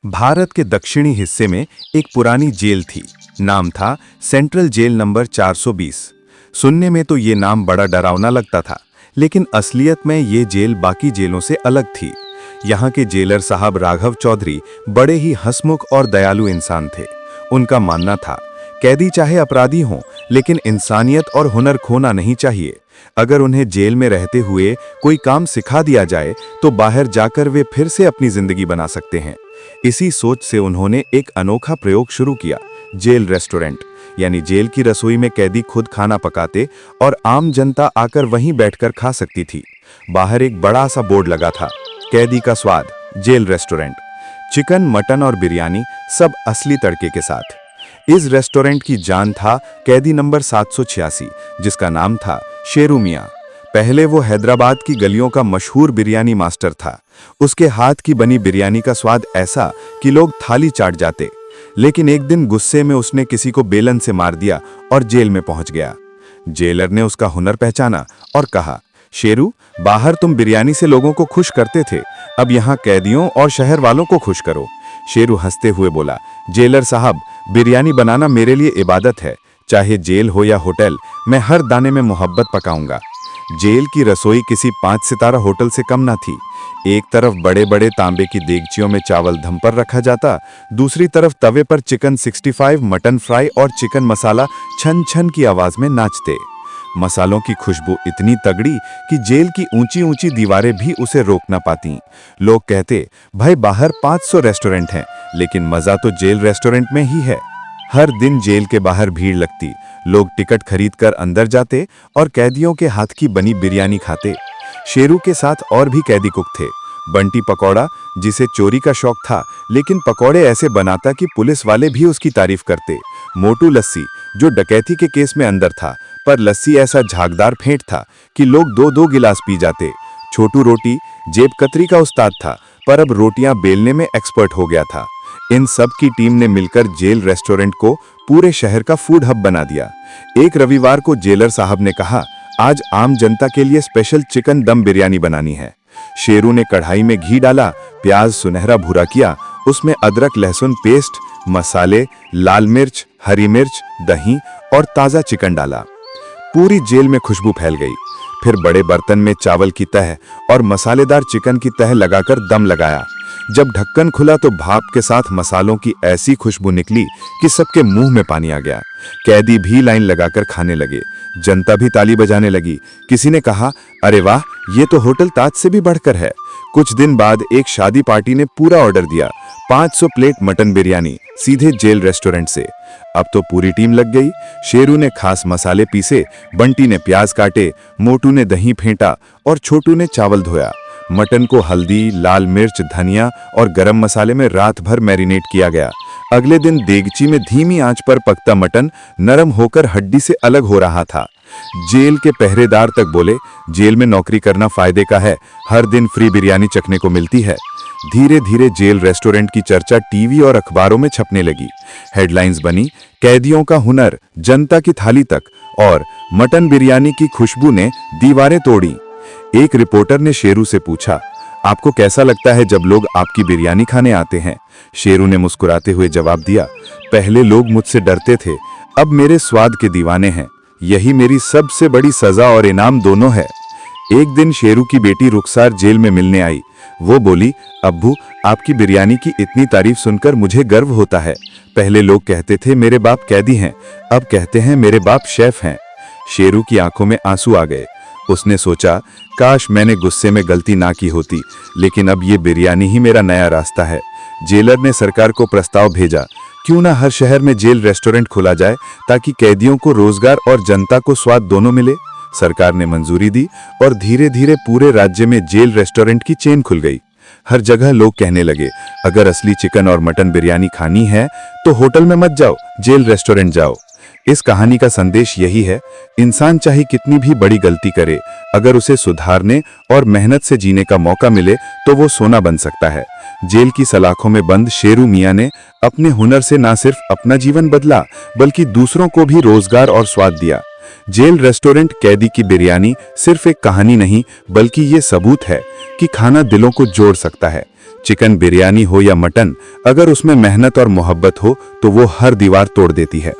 भारत के दक्षिणी हिस्से में एक पुरानी जेल थी। नाम था सेंट्रल जेल नंबर 420। सुनने में तो ये नाम बड़ा डरावना लगता था, लेकिन असलियत में ये जेल बाकी जेलों से अलग थी। यहाँ के जेलर साहब राघव चौधरी बड़े ही हंसमुख और दयालु इंसान थे। उनका मानना था, कैदी चाहे अपराधी हों, लेकिन इंसानियत और हुनर खोना नहीं चाहिए। अगर उन्हें जेल में रहते हुए कोई काम सिखा दिया जाए तो बाहर जाकर वे फिर से अपनी जिंदगी बना सकते हैं। इसी सोच से उन्होंने एक अनोखा प्रयोग शुरू किया, जेल रेस्टोरेंट। यानी जेल की रसोई में कैदी खुद खाना पकाते और आम जनता आकर वहीं बैठकर खा सकती थी। बाहर एक बड़ा सा बोर्ड लगा था, कैदी का स्वाद, जेल रेस्टोरेंट। चिकन, मटन और बिरयानी सब असली तड़के के साथ। इस रेस्टोरेंट की जान था कैदी नंबर 786, जिसका नाम था शेरू मियां। पहले वो हैदराबाद की गलियों का मशहूर बिरयानी मास्टर था। उसके हाथ की बनी बिरयानी का स्वाद ऐसा कि लोग थाली चाट जाते। लेकिन एक दिन गुस्से में उसने किसी को बेलन से मार दिया और जेल में पहुंच गया। जेलर ने उसका हुनर पहचाना और कहा, शेरू, बाहर तुम बिरयानी से लोगों को खुश करते थे, अब यहाँ कैदियों और शहर वालों को खुश करो। शेरू हंसते हुए बोला, जेलर साहब, बिरयानी बनाना मेरे लिए इबादत है। चाहे जेल हो या होटल, मैं हर दाने में मोहब्बत पकाऊंगा। जेल की रसोई किसी 5 सितारा होटल से कम ना थी। एक तरफ बड़े बड़े तांबे की देगचियों में चावल धम पर रखा जाता, दूसरी तरफ तवे पर चिकन 65, मटन फ्राई और चिकन मसाला छन छन की आवाज में नाचते। मसालों की खुशबू इतनी तगड़ी कि जेल की ऊंची ऊंची दीवारें भी उसे रोक ना पाती। लोग कहते, भाई बाहर 500 रेस्टोरेंट हैं, लेकिन मजा तो जेल रेस्टोरेंट में ही है। हर दिन जेल के बाहर भीड़ लगती, लोग टिकट खरीदकर अंदर जाते और कैदियों के हाथ की बनी बिरयानी खाते। शेरू के साथ और भी कैदी कुक थे। बंटी पकौड़ा, जिसे चोरी का शौक था, लेकिन पकौड़े ऐसे बनाता कि पुलिस वाले भी उसकी तारीफ करते। मोटू लस्सी, जो डकैती के केस में अंदर था, पर लस्सी ऐसा झागदार फेंट था कि लोग 2-2 गिलास पी जाते। छोटू रोटी, जेब कतरी का उस्ताद था, पर अब रोटियां बेलने में एक्सपर्ट हो गया था। इन सब की टीम ने मिलकर जेल रेस्टोरेंट को पूरे शहर का फूड हब बना दिया। एक रविवार को जेलर साहब ने कहा, आज आम जनता के लिए स्पेशल चिकन दम बिरयानी बनानी है। शेरू ने कढ़ाई में घी डाला, प्याज सुनहरा भूरा किया, उसमें अदरक लहसुन पेस्ट, मसाले, लाल मिर्च, हरी मिर्च, दही और ताजा चिकन डाला। पूरी जेल में खुशबू फैल गई। फिर बड़े बर्तन में चावल की तह और मसालेदार चिकन की तह लगाकर दम लगाया। जब ढक्कन खुला तो भाप के साथ मसालों की ऐसी खुशबू निकली कि सबके मुंह में पानी आ गया। कैदी भी लाइन लगाकर खाने लगे, जनता भी ताली बजाने लगी। किसी ने कहा, अरे वाह, ये तो होटल ताज से भी बढ़कर है। कुछ दिन बाद एक शादी पार्टी ने पूरा ऑर्डर दिया, 500 प्लेट मटन बिरयानी सीधे जेल रेस्टोरेंट से। अब तो पूरी टीम लग गई। शेरू ने खास मसाले पीसे, बंटी ने प्याज काटे, मोटू ने दही फेंटा और छोटू ने चावल धोया। मटन को हल्दी, लाल मिर्च, धनिया और गरम मसाले में रात भर मैरिनेट किया गया। अगले दिन देगची में धीमी आंच पर पकता मटन नरम होकर हड्डी से अलग हो रहा था। जेल के पहरेदार तक बोले, जेल में नौकरी करना फायदे का है, हर दिन फ्री बिरयानी चखने को मिलती है। धीरे धीरे जेल रेस्टोरेंट की चर्चा टीवी और अखबारों में छपने लगी। हेडलाइंस बनी, कैदियों का हुनर जनता की थाली तक, और मटन बिरयानी की खुशबू ने दीवारें तोड़ी। एक रिपोर्टर ने शेरू से पूछा, आपको कैसा लगता है जब लोग आपकी बिरयानी खाने आते हैं? शेरू ने मुस्कुराते हुए जवाब दिया, पहले लोग मुझसे डरते थे, अब मेरे स्वाद के दीवाने हैं। यही मेरी सबसे बड़ी सजा और इनाम दोनों है। एक दिन शेरू की बेटी रुखसार जेल में मिलने आई। वो बोली, अब्बू, आपकी बिरयानी की इतनी तारीफ सुनकर मुझे गर्व होता है। पहले लोग कहते थे मेरे बाप कैदी हैं, अब कहते हैं मेरे बाप शेफ हैं। शेरू की आंखों में आंसू आ गए। उसने सोचा, काश मैंने गुस्से में गलती ना की होती, लेकिन अब ये बिरयानी ही मेरा नया रास्ता है। जेलर ने सरकार को प्रस्ताव भेजा, क्यों ना हर शहर में जेल रेस्टोरेंट खोला जाए, ताकि कैदियों को रोजगार और जनता को स्वाद दोनों मिले। सरकार ने मंजूरी दी और धीरे धीरे पूरे राज्य में जेल रेस्टोरेंट की चेन खुल गई। हर जगह लोग कहने लगे, अगर असली चिकन और मटन बिरयानी खानी है तो होटल में मत जाओ, जेल रेस्टोरेंट जाओ। इस कहानी का संदेश यही है, इंसान चाहे कितनी भी बड़ी गलती करे, अगर उसे सुधारने और मेहनत से जीने का मौका मिले तो वो सोना बन सकता है। जेल की सलाखों में बंद शेरू मियां ने अपने हुनर से ना सिर्फ अपना जीवन बदला, बल्कि दूसरों को भी रोजगार और स्वाद दिया। जेल रेस्टोरेंट कैदी की बिरयानी सिर्फ एक कहानी नहीं, बल्कि ये सबूत है कि खाना दिलों को जोड़ सकता है। चिकन बिरयानी हो या मटन, अगर उसमें मेहनत और मोहब्बत हो तो वो हर दीवार तोड़ देती है।